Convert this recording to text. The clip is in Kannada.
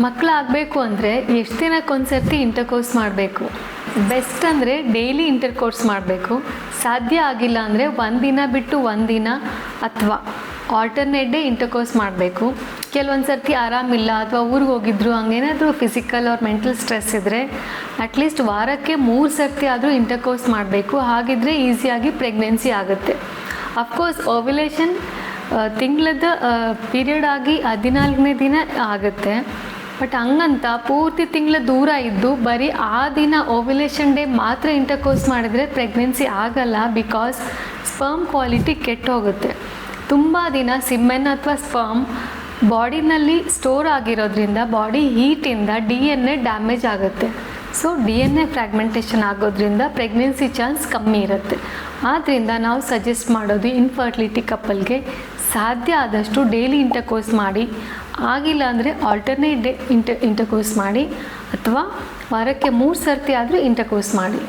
ಮಕ್ಕಳಾಗಬೇಕು ಅಂದರೆ ಎಷ್ಟು ದಿನಕ್ಕೊಂದು ಸರ್ತಿ ಇಂಟರ್ಕೋರ್ಸ್ ಮಾಡಬೇಕು? ಬೆಸ್ಟ್ ಅಂದರೆ ಡೈಲಿ ಇಂಟರ್ಕೋರ್ಸ್ ಮಾಡಬೇಕು. ಸಾಧ್ಯ ಆಗಿಲ್ಲ ಅಂದರೆ ಒಂದಿನ ಬಿಟ್ಟು ಒಂದಿನ ಅಥವಾ ಆಲ್ಟರ್ನೇಟ್ ಡೇ ಇಂಟರ್ಕೋರ್ಸ್ ಮಾಡಬೇಕು. ಕೆಲವೊಂದು ಸರ್ತಿ ಆರಾಮಿಲ್ಲ ಅಥವಾ ಊರಿಗೆ ಹೋಗಿದ್ರು, ಹಂಗೇನಾದರೂ ಫಿಸಿಕಲ್ ಆರ್ ಮೆಂಟಲ್ ಸ್ಟ್ರೆಸ್ ಇದ್ದರೆ ಅಟ್ಲೀಸ್ಟ್ ವಾರಕ್ಕೆ 3 ಸರ್ತಿ ಆದರೂ ಇಂಟರ್ಕೋರ್ಸ್ ಮಾಡಬೇಕು. ಹಾಗಿದ್ರೆ ಈಸಿಯಾಗಿ ಪ್ರೆಗ್ನೆನ್ಸಿ ಆಗುತ್ತೆ. ಅಫ್ಕೋರ್ಸ್ ಓವ್ಯುಲೇಷನ್ ತಿಂಗಳದ ಪೀರಿಯಡ್ ಆಗಿ 14ನೇ ದಿನ ಆಗುತ್ತೆ. ಬಟ್ ಹಂಗಂತ ಪೂರ್ತಿ ತಿಂಗಳ ದೂರ ಇದ್ದು ಬರೀ ಆ ದಿನ ಓವ್ಯುಲೇಷನ್ ಡೇ ಮಾತ್ರ ಇಂಟರ್ಕೋರ್ಸ್ ಮಾಡಿದರೆ ಪ್ರೆಗ್ನೆನ್ಸಿ ಆಗಲ್ಲ. ಬಿಕಾಸ್ ಸ್ಪರ್ಮ್ ಕ್ವಾಲಿಟಿ ಕೆಟ್ಟು ಹೋಗುತ್ತೆ. ತುಂಬ ದಿನ ಸಿಮೆನ್ ಅಥವಾ ಸ್ಪರ್ಮ್ ಬಾಡಿನಲ್ಲಿ ಸ್ಟೋರ್ ಆಗಿರೋದ್ರಿಂದ ಬಾಡಿ ಹೀಟಿಂದ DNA ಡ್ಯಾಮೇಜ್ ಆಗುತ್ತೆ. ಸೊ DNA ಫ್ರ್ಯಾಗ್ಮೆಂಟೇಷನ್ ಆಗೋದ್ರಿಂದ ಪ್ರೆಗ್ನೆನ್ಸಿ ಚಾನ್ಸ್ ಕಮ್ಮಿ ಇರುತ್ತೆ. ಆದ್ದರಿಂದ ನಾವು ಸಜೆಸ್ಟ್ ಮಾಡೋದು ಇನ್ಫರ್ಟಿಲಿಟಿ ಕಪಲ್ಗೆ ಸಾಧ್ಯ ಆದಷ್ಟು ಡೈಲಿ ಇಂಟರ್ಕೋರ್ಸ್ ಮಾಡಿ, ಆಗಿಲ್ಲ ಅಂದರೆ ಆಲ್ಟರ್ನೇಟ್ ಡೇ ಇಂಟರ್ಕೋರ್ಸ್ ಮಾಡಿ, ಅಥವಾ ವಾರಕ್ಕೆ 3 ಸರ್ತಿ ಆದರೂ ಇಂಟರ್ಕೋರ್ಸ್ ಮಾಡಿ.